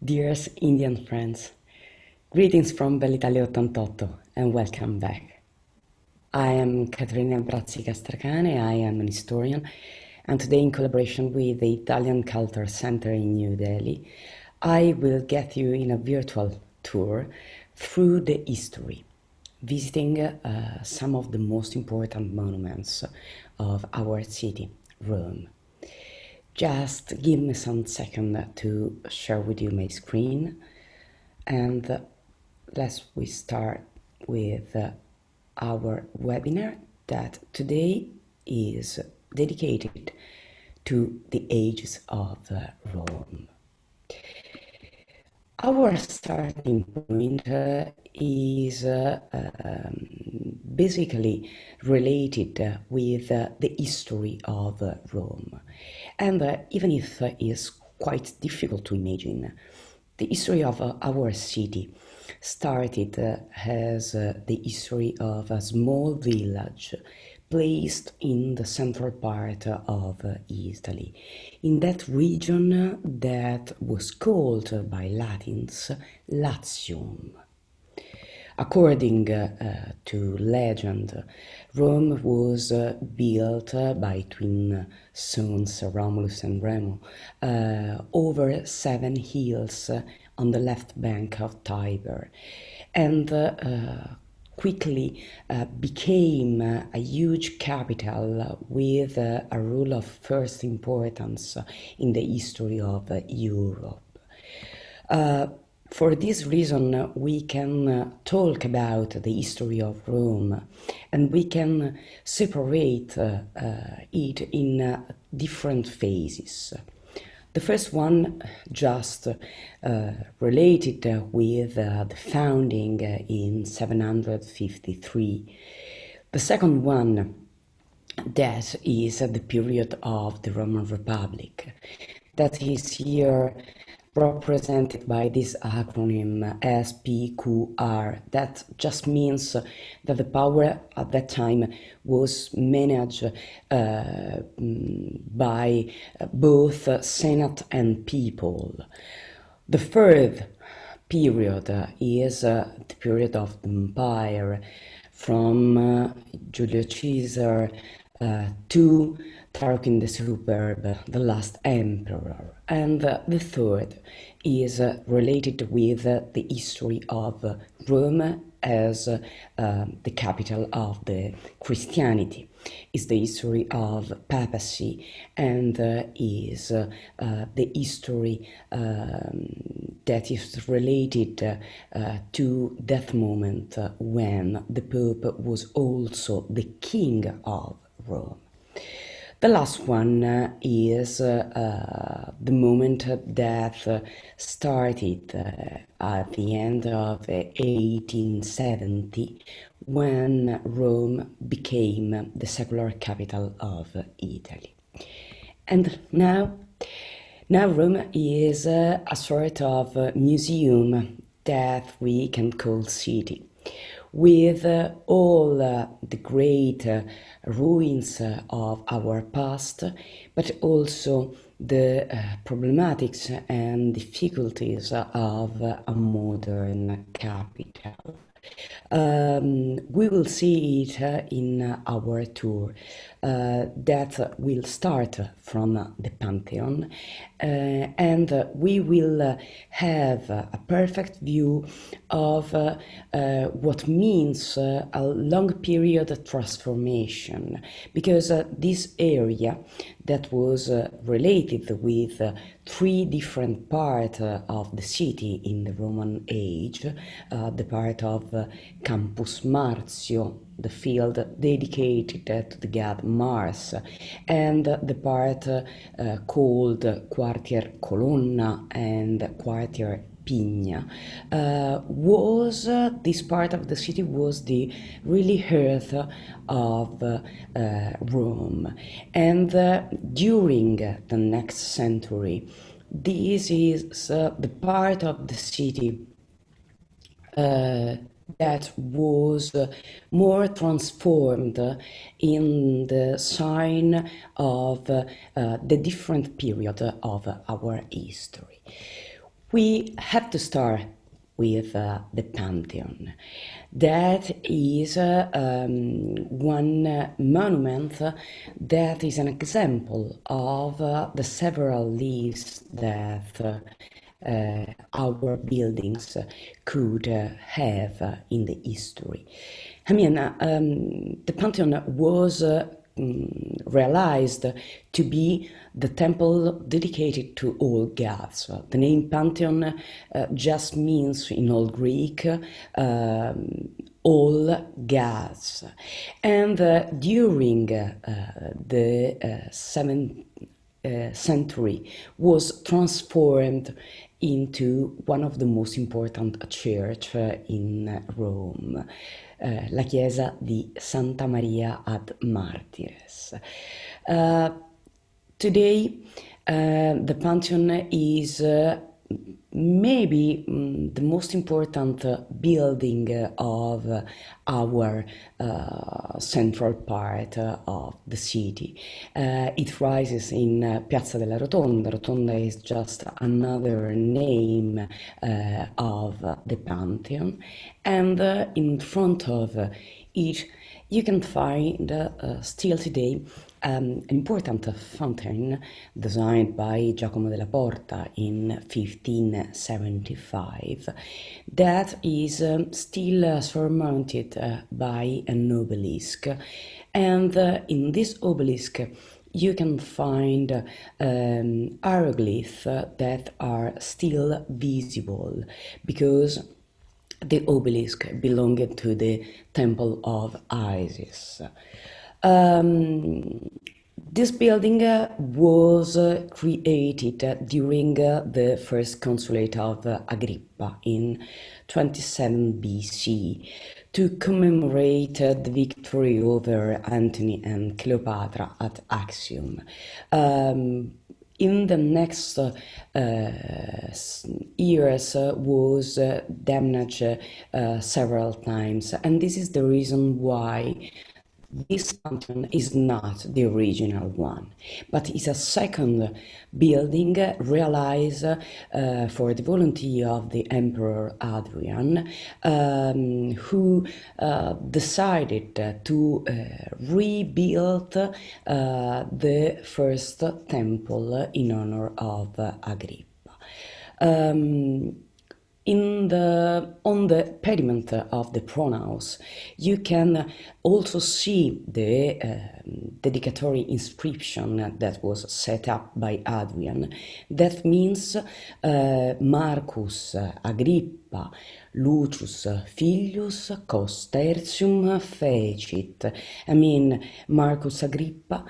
Dearest Indian friends, greetings from Bell'Italia 88 and welcome back. I am Caterina Brazzi Castracane, I am an historian, and today in collaboration with the Italian Culture Center in New Delhi, I will get you in a virtual tour through the history, visiting some of the most important monuments of our city, Rome. Just give me some second to share with you my screen, and we start with our webinar that today is dedicated to the ages of Rome. Our starting point is basically related with the history of Rome. And even if it is quite difficult to imagine, the history of our city started as the history of a small village placed in the central part of Italy, in that region that was called by Latins Latium. According to legend, Rome was built by twin sons Romulus and Remo over 7 hills on the left bank of Tiber, and quickly became a huge capital with a role of first importance in the history of Europe. For this reason, we can talk about the history of Rome, and we can separate it in different phases. The first one just related with the founding in 753. The second one, that is the period of the Roman Republic, that is here represented by this acronym SPQR, that just means that the power at that time was managed by both Senate and people. The third period is the period of the empire, from Julius Caesar to Tarquin the Superb, the last emperor. And the third is related with the history of Rome as the capital of the Christianity. Is the history of papacy, and is the history that is related to that moment when the Pope was also the king of Rome. The last one is the moment that started at the end of 1870, when Rome became the secular capital of Italy. And now Rome is a sort of museum that we can call city, with all the great ruins of our past, but also the problematics and difficulties of a modern capital. We will see it in our tour that will start from the Pantheon, and we will have a perfect view of what means a long period of transformation, because this area that was related with 3 different parts of the city in the Roman age, the part of Campus Marzio, the field dedicated to the god Mars, and the part called Quartier Colonna and Quartier Pigna, this part of the city was the really heart of Rome. And during the next century, this is the part of the city that was more transformed in the sign of the different period of our history. We have to start with the Pantheon. That is one monument that is an example of the several lives that our buildings could have in the history. I mean, the Pantheon was realized to be the temple dedicated to all gods. The name Pantheon just means in Old Greek all gods. And during the 7th century was transformed into one of the most important church in Rome, la chiesa di Santa Maria ad Martires. Today, the Pantheon is maybe the most important building of our central part of the city. It rises in Piazza della Rotonda. Rotonda is just another name of the Pantheon, and in front of it you can find still today an important fountain designed by Giacomo della Porta in 1575 that is still surmounted by an obelisk, and in this obelisk you can find hieroglyphs that are still visible because the obelisk belonged to the temple of Isis. This building was created during the first consulate of Agrippa in 27 BC to commemorate the victory over Antony and Cleopatra at Actium. In the next years was damaged several times, and this is the reason why this fountain is not the original one, but is a second building realized for the volunteer of the Emperor Hadrian, who decided to rebuild the first temple in honor of Agrippa. On the pediment of the pronaos, you can also see the dedicatory inscription that was set up by Hadrian. That means Marcus Agrippa Lucius Filius cos tertium fecit. I mean, Marcus Agrippa,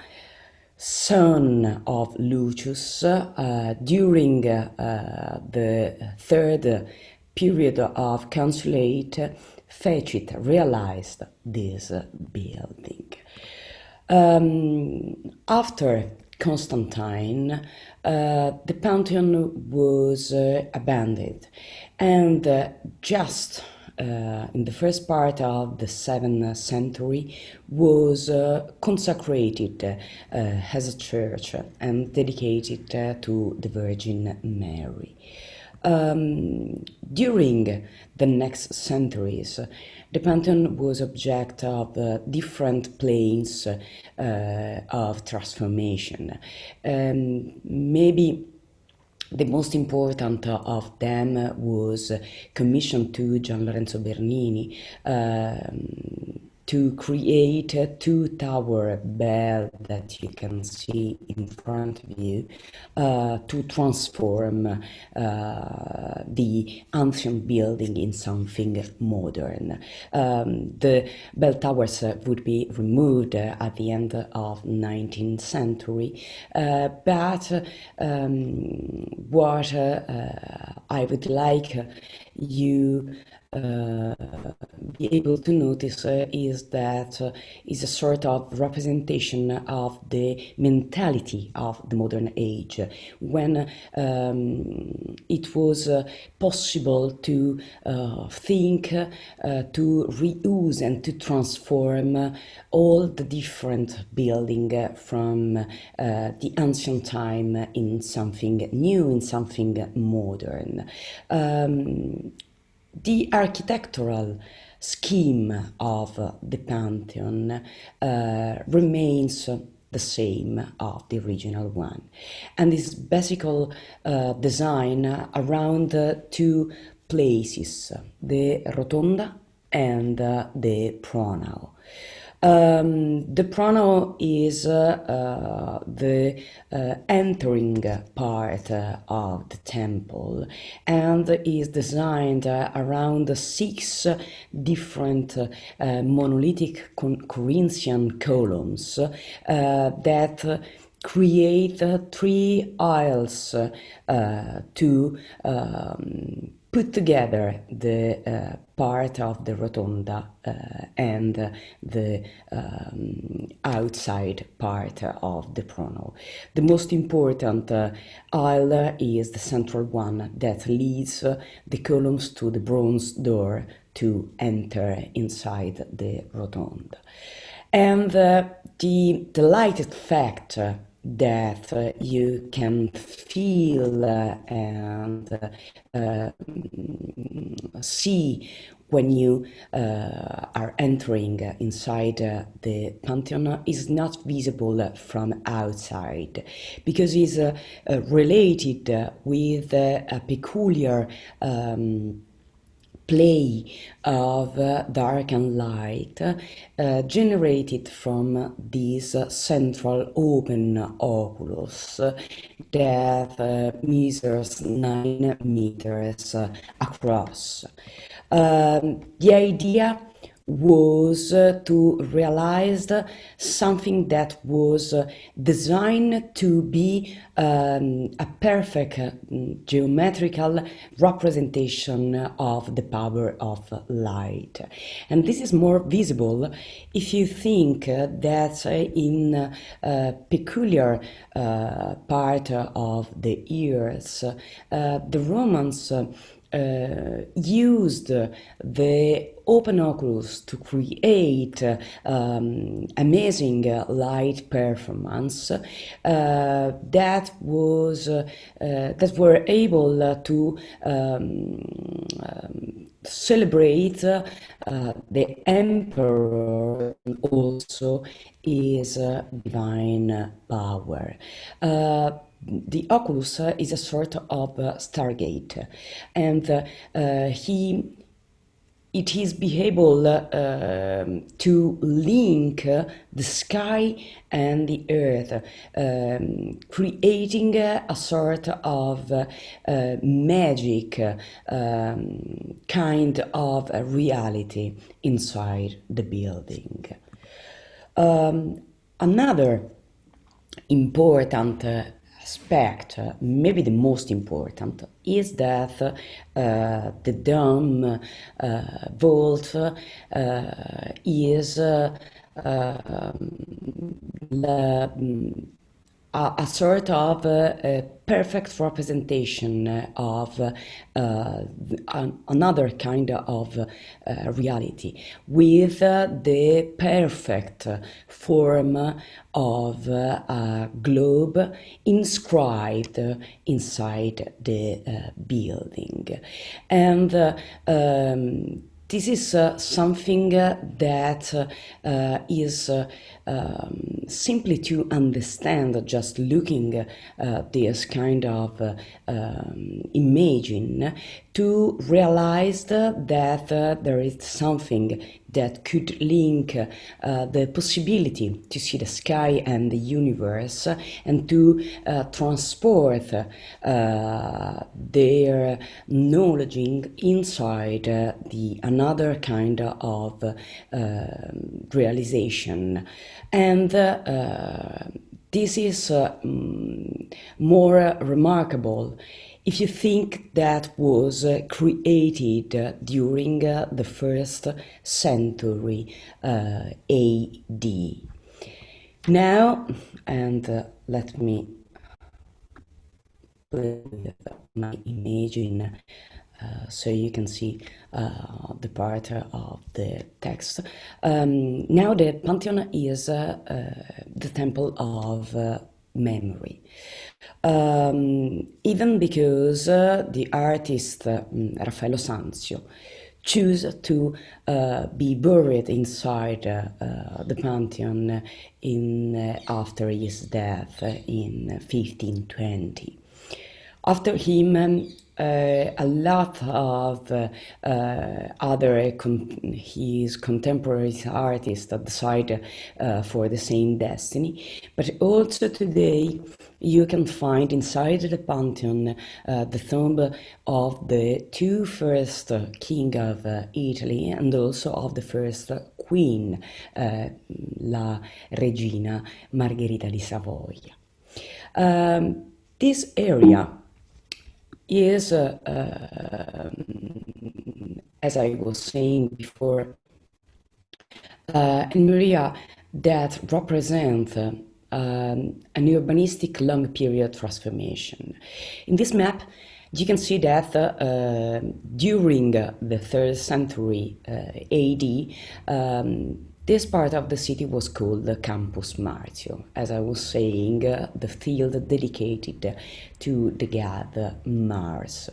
son of Lucius, during the third period of consulate, fecit, realized this building. After Constantine, the Pantheon was abandoned, and just in the first part of the 7th century was consecrated as a church and dedicated to the Virgin Mary. During the next centuries, the Pantheon was object of different planes of transformation. Maybe the most important of them was commissioned to Gian Lorenzo Bernini to create a two-tower bell that you can see in front of you to transform the ancient building in something modern. The bell towers would be removed at the end of 19th century, but what I would like you be able to notice is that is a sort of representation of the mentality of the modern age, when it was possible to think, to reuse and to transform all the different building from the ancient time in something new, in something modern. The architectural scheme of the Pantheon remains the same of the original one, and is basically designed around two places, the Rotonda and the PRONAO. The PRONAO is the entering part of the temple, and is designed around 6 different monolithic Corinthian columns that create 3 aisles to put together the part of the Rotonda and the outside part of the PRONAO. The most important aisle is the central one that leads the columns to the bronze door to enter inside the Rotonda. And the delighted fact that you can feel and see when you are entering inside the Pantheon is not visible from outside, because it's related with a peculiar play of dark and light generated from this central open oculus that measures 9 meters across. The idea was to realize something that was designed to be a perfect geometrical representation of the power of light. And this is more visible if you think that in a peculiar part of the years, the Romans used the open oculus to create amazing light performance that were able to celebrate the emperor also is divine power. The oculus is a sort of stargate, and it is be able to link the sky and the earth, creating a sort of magic kind of reality inside the building. Another important aspect, maybe the most important, is that the dome vault is a sort of perfect representation of another kind of reality, with the perfect form of a globe inscribed inside the building. And this is something that is simply to understand, just looking this kind of imaging, to realize that there is something that could link the possibility to see the sky and the universe, and to transport their knowledge inside the another kind of realization. And this is more remarkable if you think that was created during the 1st century AD. Now, and let me put my image in so you can see the part of the text. Now the Pantheon is the temple of memory. Even because the artist Raffaello Sanzio chose to be buried inside the Pantheon after his death in 1520. After him, a lot of his contemporary artists decided for the same destiny, but also today you can find inside the Pantheon the tomb of the two first king of Italy and also of the first queen, la Regina Margherita di Savoia. This area is, as I was saying before, an area that represents an urbanistic long period transformation. In this map, you can see that during the 3rd century AD, this part of the city was called the Campus Martio, as I was saying, the field dedicated to the god Mars.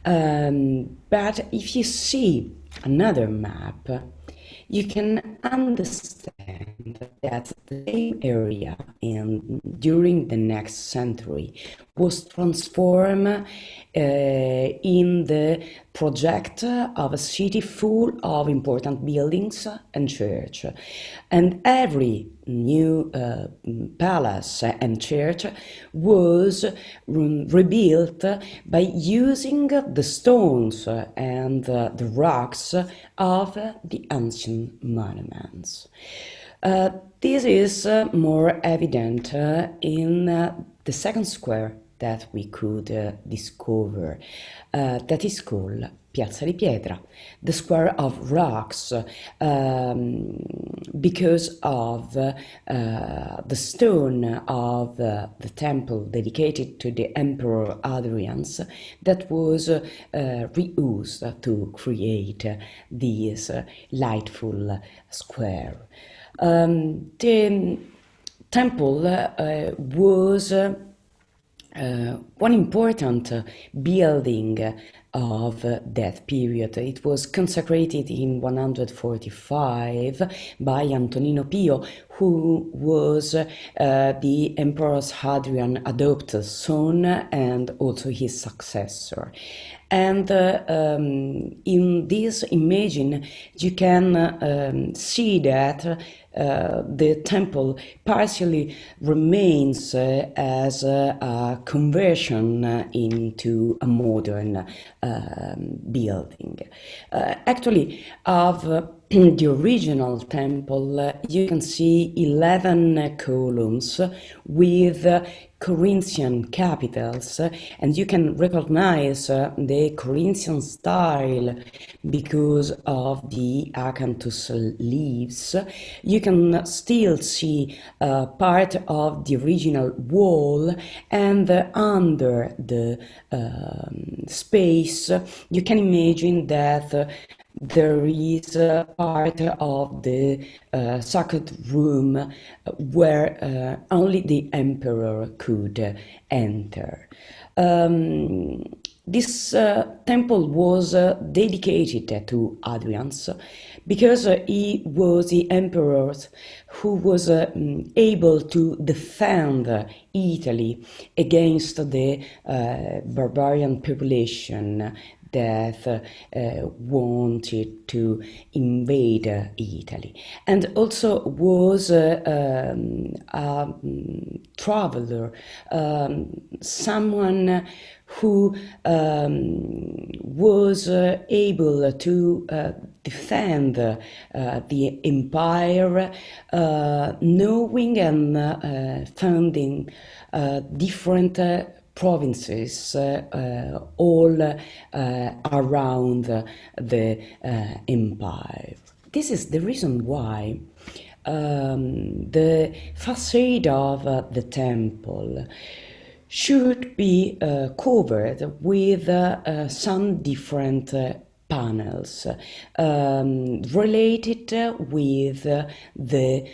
But if you see another map, you can understand that the same area during the next century was transformed in the project of a city full of important buildings and church. And every new palace and church was rebuilt by using the stones and the rocks of the ancient monuments. This is more evident in the second square that we could discover, that is called Piazza di Pietra, the square of rocks, because of the stone of the temple dedicated to the Emperor Hadrian's that was reused to create this lightful square. The temple was one important building of that period. It was consecrated in 145 by Antonino Pio, who was the Emperor Hadrian's adopted son and also his successor. And in this image, you can see that the temple partially remains as a conversion into a modern building. Actually, of the original temple, you can see 11 columns with Corinthian capitals, and you can recognize the Corinthian style because of the acanthus leaves. You can still see part of the original wall, and under the space you can imagine that there is a part of the sacred room where only the emperor could enter. This temple was dedicated to Hadrian's because he was the emperor who was able to defend Italy against the barbarian population that wanted to invade Italy, and also was a traveler, someone who was able to defend the empire, knowing and founding different provinces all around the empire. This is the reason why the facade of the temple should be covered with some different panels related with the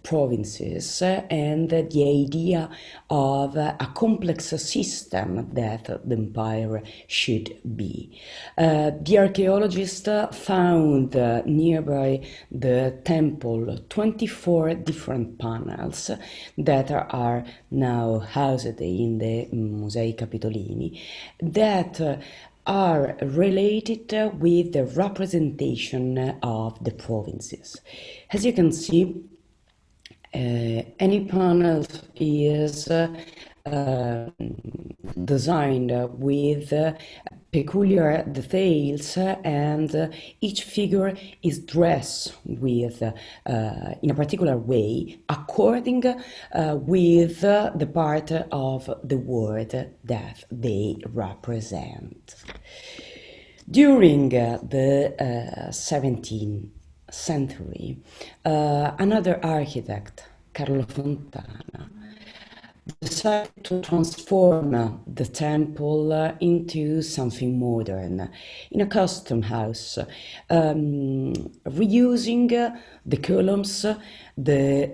provinces and the idea of a complex system that the empire should be. The archaeologists found nearby the temple 24 different panels that are now housed in the Musei Capitolini that are related with the representation of the provinces. As you can see, any panel is designed with peculiar details, and each figure is dressed with in a particular way according with the part of the world that they represent. During the 17th century, another architect, Carlo Fontana, decided to transform the temple into something modern, in a custom house, reusing the columns, the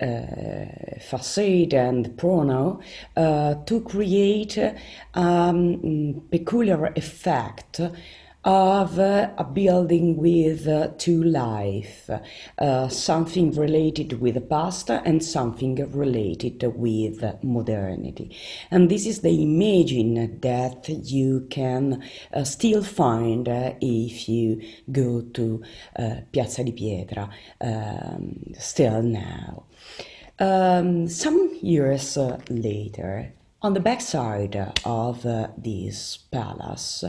facade and the PRONAO to create a peculiar effect of a building with two life, something related with the past and something related with modernity. And this is the imaging that you can still find if you go to Piazza di Pietra still now. Some years later, on the backside of this palace,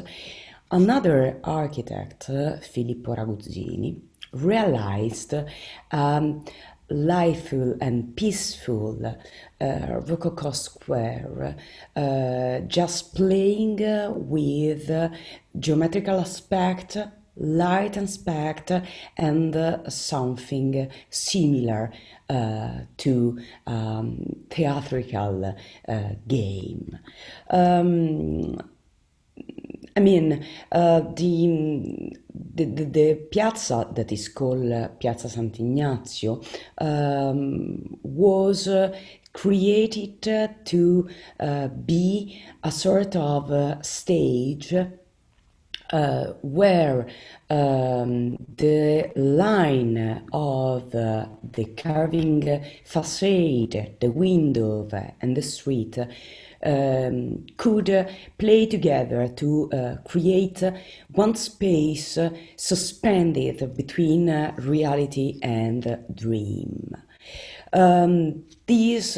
another architect, Filippo Raguzzini, realized lively and peaceful Rococo square, just playing with geometrical aspect, light aspect, and something similar to theatrical game. I mean, the piazza that is called Piazza Sant'Ignazio was created to be a sort of stage where the line of the carving facade, the window, and the street could play together to create one space suspended between reality and dream. This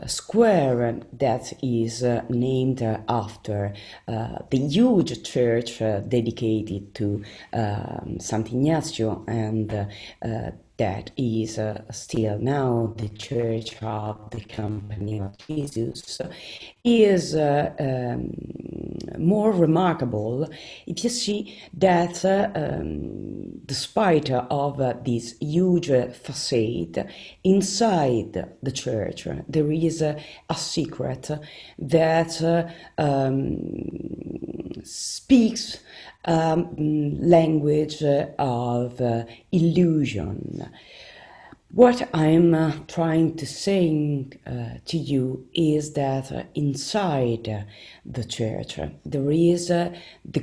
square that is named after the huge church dedicated to Sant'Ignazio, and that is still now the church of the Company of Jesus, is more remarkable if you see that despite of this huge facade, inside the church there is a secret that speaks language of illusion. What I'm trying to say to you is that inside the church there is the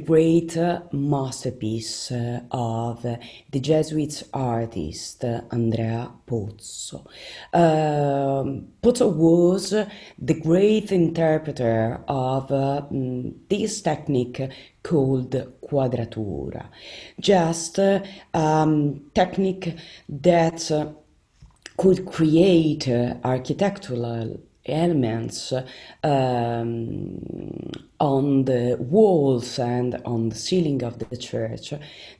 great masterpiece of the Jesuit artist Andrea Pozzo. Pozzo was the great interpreter of this technique called quadratura, just technique that could create architectural elements on the walls and on the ceiling of the church,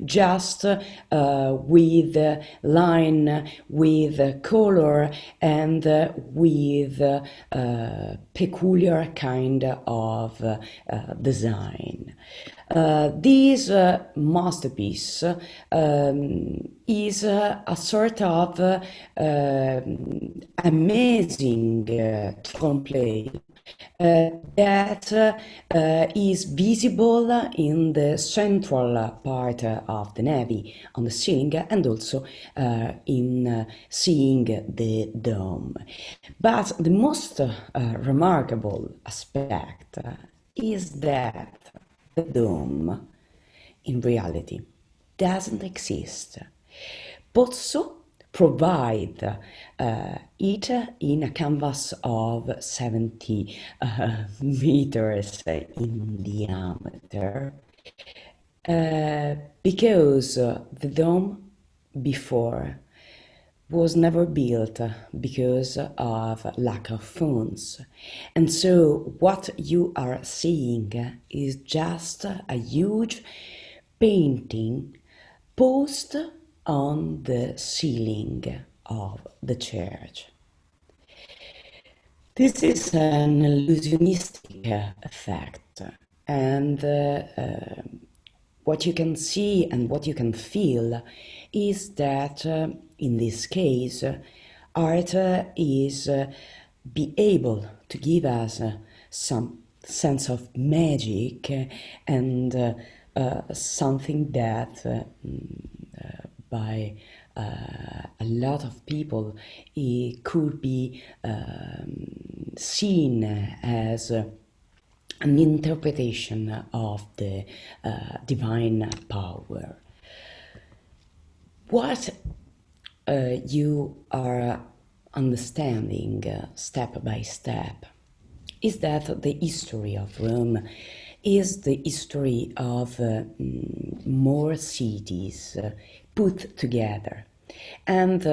just with line, with color, and with peculiar kind of design. This masterpiece is a sort of amazing trompe that is visible in the central part of the nave on the ceiling, and also in seeing the dome. But the most remarkable aspect is that the dome in reality doesn't exist. Pozzo provide it in a canvas of 70 meters in diameter because the dome before was never built because of lack of funds. And so what you are seeing is just a huge painting posed on the ceiling of the church. This is an illusionistic effect, and what you can see and what you can feel is that in this case art is be able to give us some sense of magic and something that by a lot of people it could be seen as an interpretation of the divine power. What you are understanding step by step is that the history of Rome is the history of more cities put together. And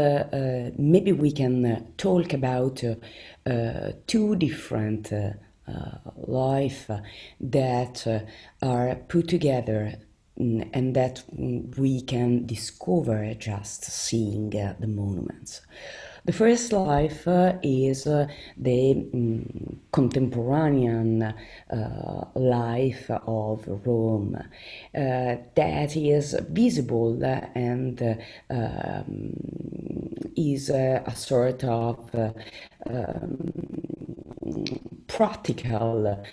maybe we can talk about two different life that are put together and that we can discover just seeing the monuments. The first life is the contemporanean life of Rome that is visible and is a sort of practical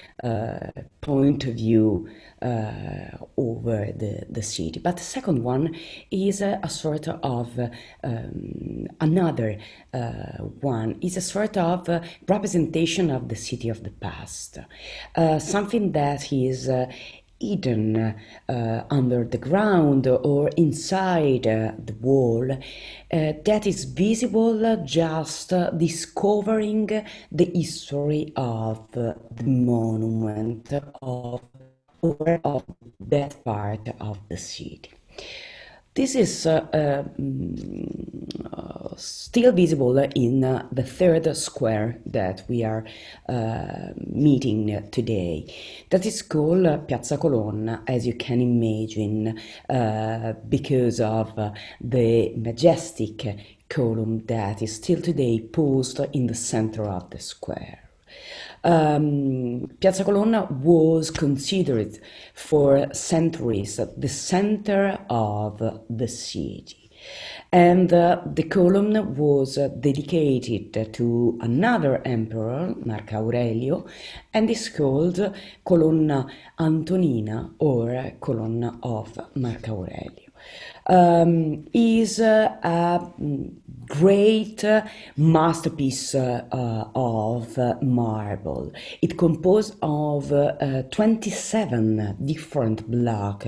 point of view over the city. But the second one is a sort of another one, is a sort of representation of the city of the past, something that is hidden under the ground or inside the wall, that is visible just discovering the history of the monument or of that part of the city. This is still visible in the third square that we are meeting today. That is called Piazza Colonna, as you can imagine, because of the majestic column that is still today posed in the center of the square. Piazza Colonna was considered for centuries the center of the city, and the column was dedicated to another emperor, Mark Aurelio, and is called Colonna Antonina or Colonna of Mark Aurelio. Is a great masterpiece of marble. It composed of 27 different blocks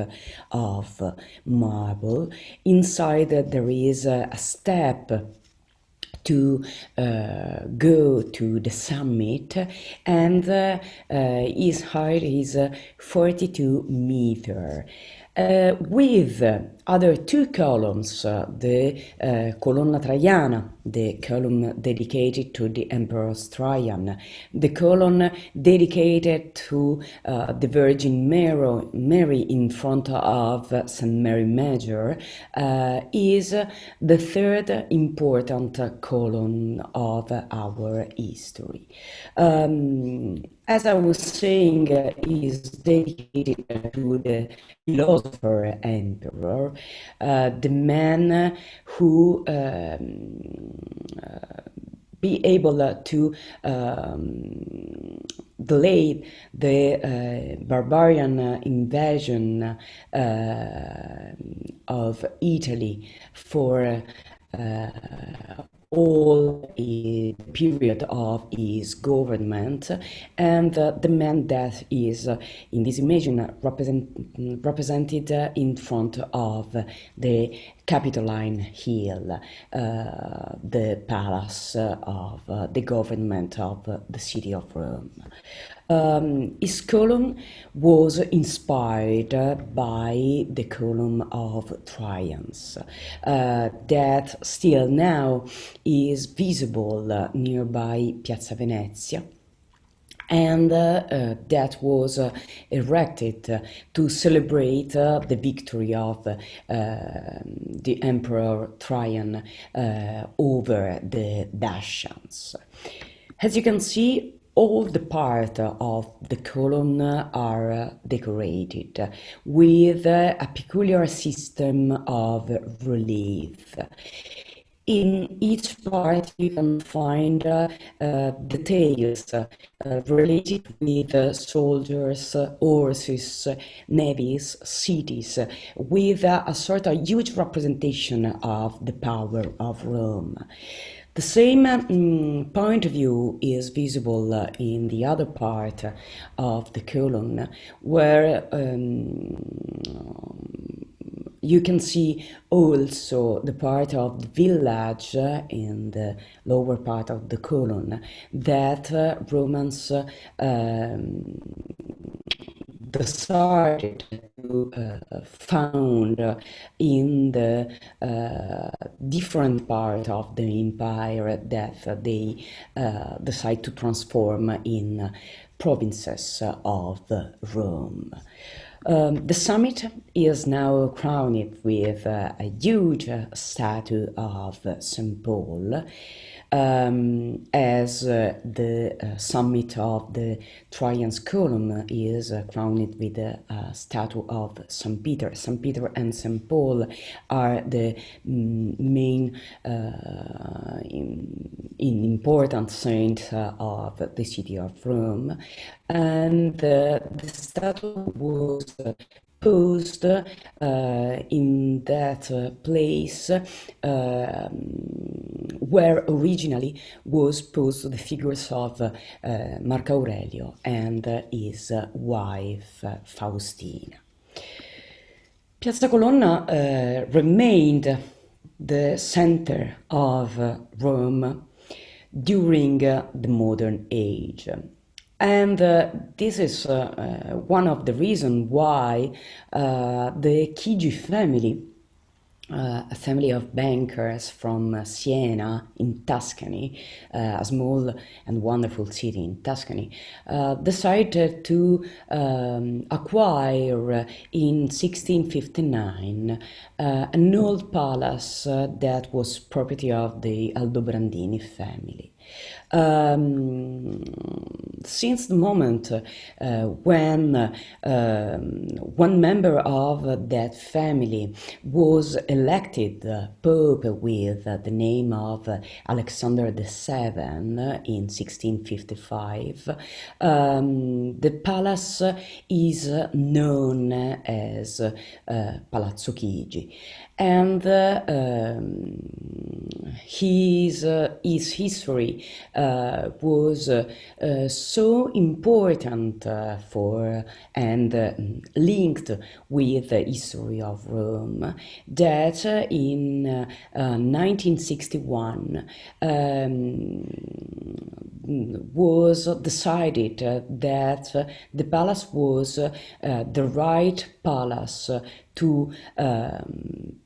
of marble. Inside there is a step to go to the summit, and his height is 42 meters. With other two columns, the Colonna Traiana, the column dedicated to the Emperor Trajan, the column dedicated to the Virgin Mary in front of St. Mary Major, is the third important column of our history. As I was saying, is dedicated to the philosopher emperor, the man who be able to delay the barbarian invasion of Italy for all the period of his government, and the man that is in this image represented in front of the Capitoline Hill, the palace of the government of the city of Rome. His column was inspired by the column of TRAJAN'S that still now is visible nearby Piazza Venezia, and that was erected to celebrate the victory of the Emperor Trajan over the Dacians. As you can see, all the parts of the column are decorated with a peculiar system of relief. In each part you can find details related with soldiers, horses, navies, cities, with a sort of huge representation of the power of Rome. The same point of view is visible in the other part of the column, where you can see also the part of the village in the lower part of the column that Romans decided to found in the different part of the empire that they decide to transform in provinces of Rome. The summit is now crowned with a huge statue of St. Paul, as the summit of the Trajan's column is crowned with a statue of St. Peter. St. Peter and St. Paul are the main important saints of the city of Rome, and the statue was posed in that place where originally was posed the figures of Marco Aurelio and his wife Faustina. Piazza Colonna remained the center of Rome during the modern age. And this is one of the reasons why the Chigi family, a family of bankers from Siena in Tuscany, a small and wonderful city in Tuscany, decided to acquire in 1659 an old palace that was property of the Aldobrandini family. Since the moment when one member of that family was elected Pope with the name of Alexander VII in 1655, the palace is known as Palazzo Chigi, and his history history was so important for and linked with the history of Rome that in 1961 was decided that the palace was the right palace to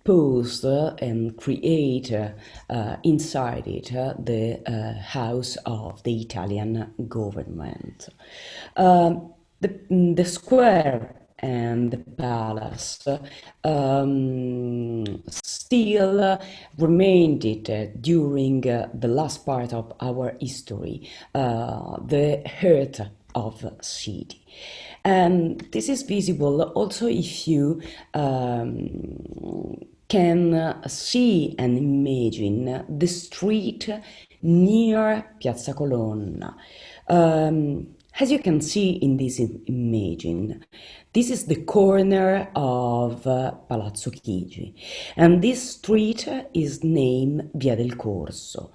post and create inside it the house of the Italian government. The square and the palace still remained it during the last part of our history, the heart of the city. And this is visible also if you can see and imagine the street near Piazza Colonna. As you can see in this imaging, this is the corner of Palazzo Chigi, and this street is named Via del Corso.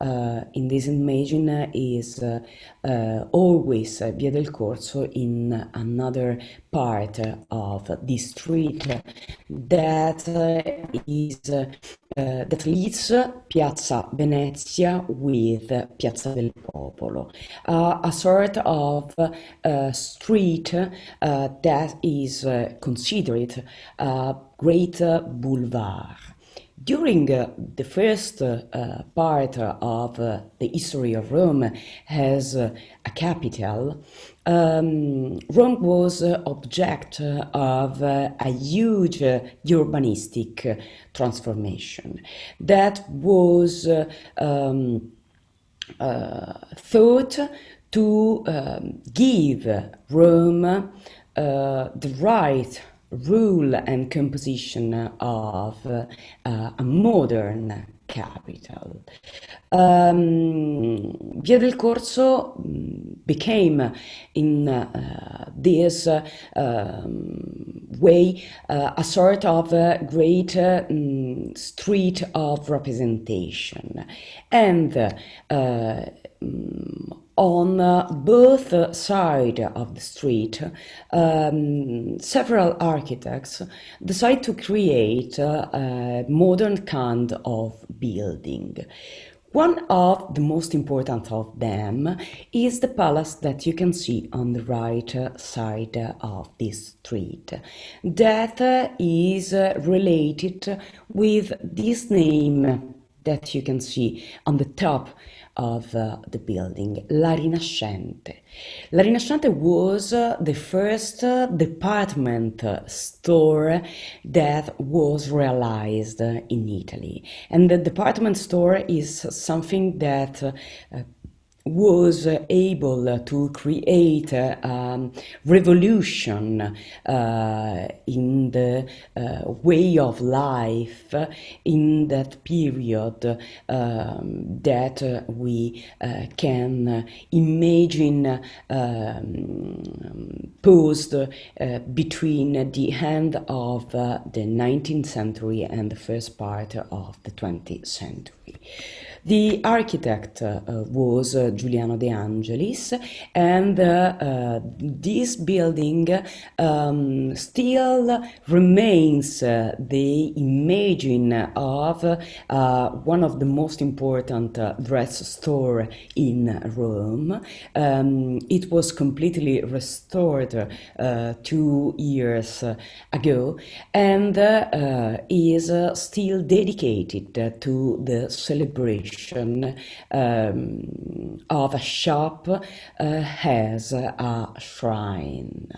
In this imaging is always Via del Corso in another part of this street that that leads Piazza Venezia with Piazza del Popolo, a sort of street that is considered a great boulevard. During the first part of the history of Rome as a capital, Rome was object of a huge urbanistic transformation that was thought to give Rome the right rule and composition of a modern capital. Via del Corso became in this way a sort of great street of representation, and on both sides of the street, several architects decide to create a modern kind of building. One of the most important of them is the palace that you can see on the right side of this street, that is related with this name that you can see on the top of the building, La Rinascente. La Rinascente was the first department store that was realized in Italy. And the department store is something that was able to create a revolution in the way of life in that period that we can imagine posed between the end of the 19th century and the first part of the 20th century. The architect was Giuliano De Angelis, and this building still remains the imaging of one of the most important dress store in Rome. It was completely restored 2 years ago, and is still dedicated to the celebration of a shop as a shrine.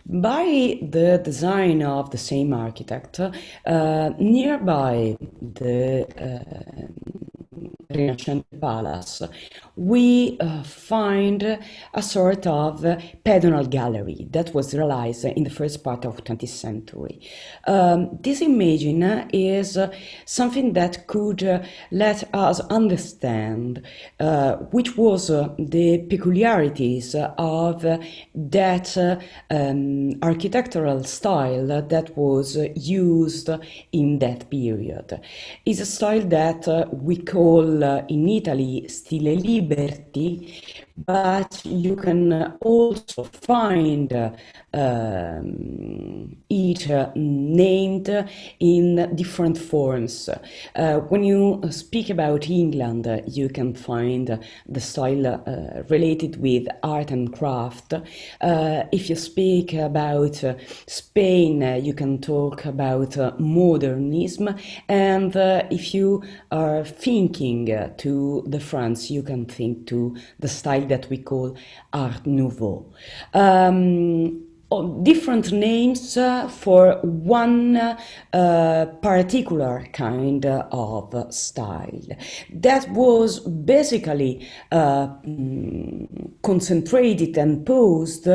By the design of the same architect, nearby the Rinascente Palace, we find a sort of pedonal gallery that was realized in the first part of the 20th century. This imaging is something that could let us understand which was the peculiarities of that architectural style that was used in that period. It's a style that we call call in Italy Stile Liberty, but you can also find it named in different forms. When you speak about England, you can find the style related with art and craft. If you speak about Spain, you can talk about modernism, and if you are thinking to the France, you can think to the style that we call Art Nouveau. Different names for one particular kind of style that was basically concentrated and posed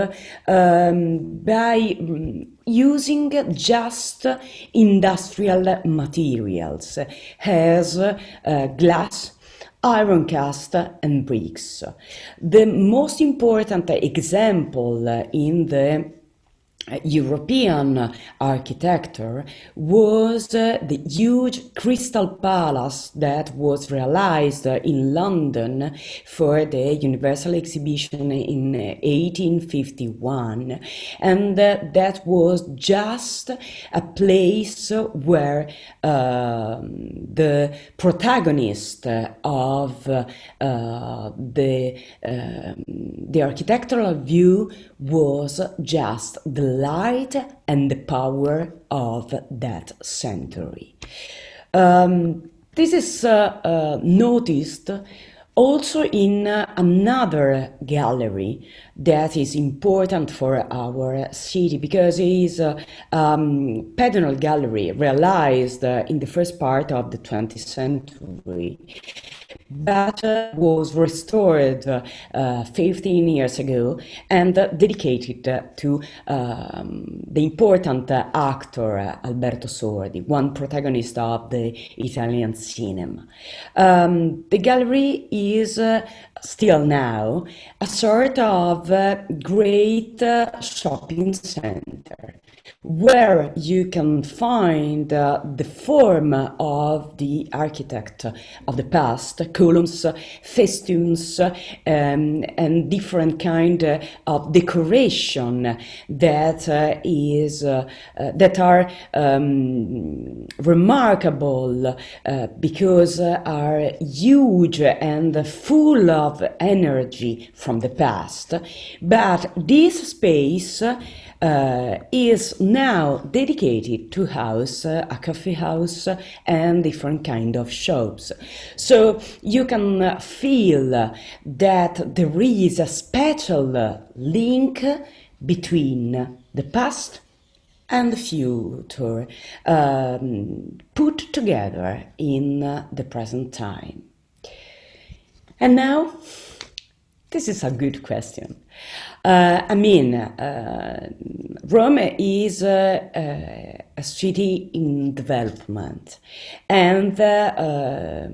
by using just industrial materials as glass, iron cast and bricks. The most important example in the European architecture was the huge crystal palace that was realized in London for the Universal Exhibition in 1851, and that was just a place where the protagonist of the architectural view was just the light and the power of that century. This is noticed also in another gallery that is important for our city, because it is a pedonal gallery realized in the first part of the 20th century, but was restored 15 years ago and dedicated to the important actor Alberto Sordi, one protagonist of the Italian cinema. The gallery is still now a sort of great shopping center where you can find the form of the architect of the past, columns, festoons, and different kind of decoration that that are remarkable because are huge and full of energy from the past. But this space is now dedicated to house, a coffee house, and different kind of shops. So you can feel that there is a special link between the past and the future put together in the present time. And now, this is a good question. Rome is a city in development, and the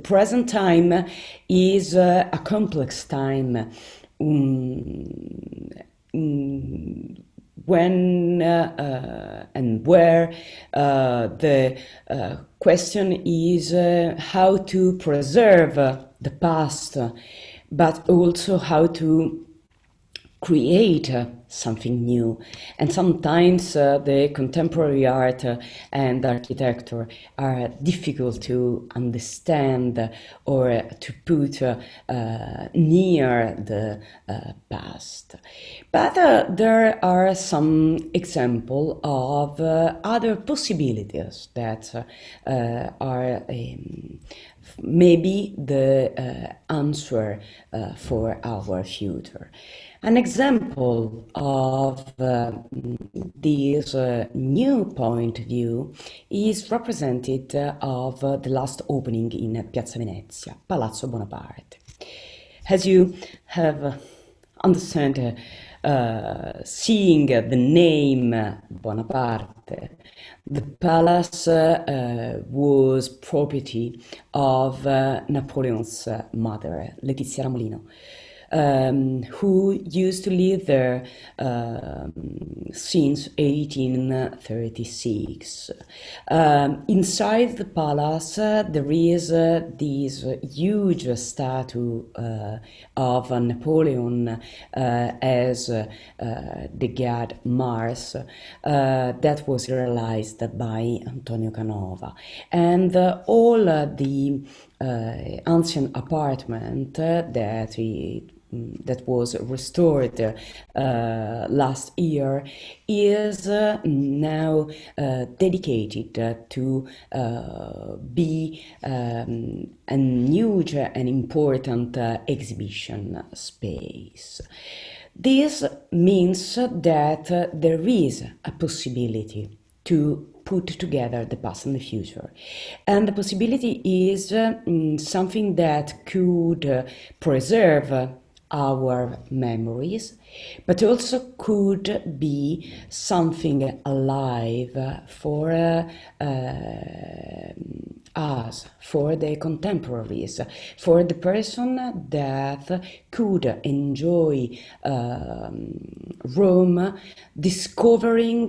present time is a complex time when and where the question is how to preserve the past, but also how to create something new. And sometimes the contemporary art and architecture are difficult to understand or to put near the past. But there are some examples of other possibilities that are maybe the answer for our future. An example of this new point of view is represented of the last opening in Piazza Venezia, Palazzo Bonaparte. As you have understand, seeing the name Bonaparte, the palace was property of Napoleon's mother, Letizia Ramolino. who used to live there since 1836. Inside the palace there is this huge statue of Napoleon as the god Mars that was realized by Antonio Canova, and all the ancient apartment that was restored last year is now dedicated to be a huge and important exhibition space. This means that there is a possibility to put together the past and the future. And the possibility is something that could preserve our memories, but also could be something alive for us, for the contemporaries, for the person that could enjoy Rome, discovering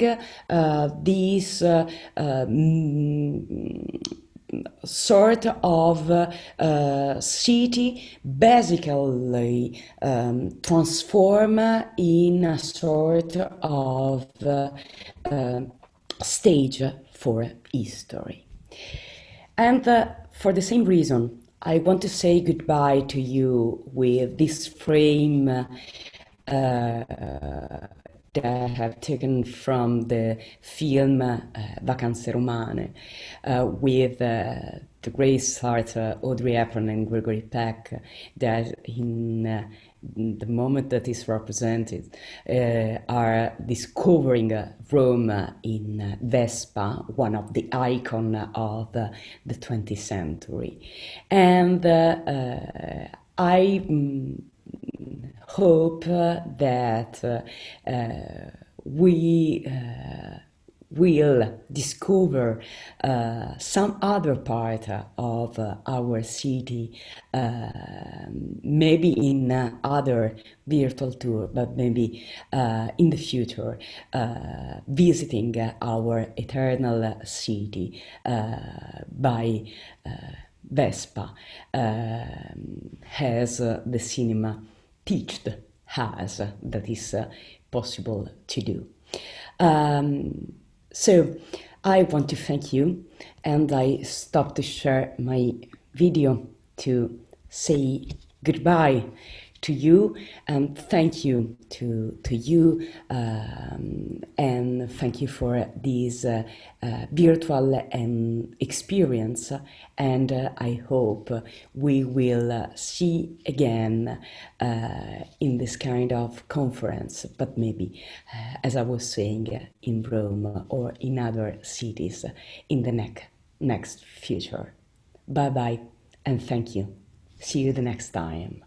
this sort of city basically transformed in a sort of stage for history. And for the same reason, I want to say goodbye to you with this frame that I have taken from the film Vacanze Romane with the great stars Audrey Hepburn and Gregory Peck, that in the moment that is represented are discovering Rome in Vespa, one of the icons of the 20th century. And I hope that we will discover some other part of our city, maybe in other virtual tour, but maybe in the future, visiting our eternal city by Vespa, as the cinema teached us that is possible to do. So I want to thank you, and I stop to share my video to say goodbye to you, and thank you to you, and thank you for this virtual experience, and I hope we will see again in this kind of conference, but maybe, as I was saying, in Rome or in other cities in the next future. Bye bye, and thank you. See you the next time.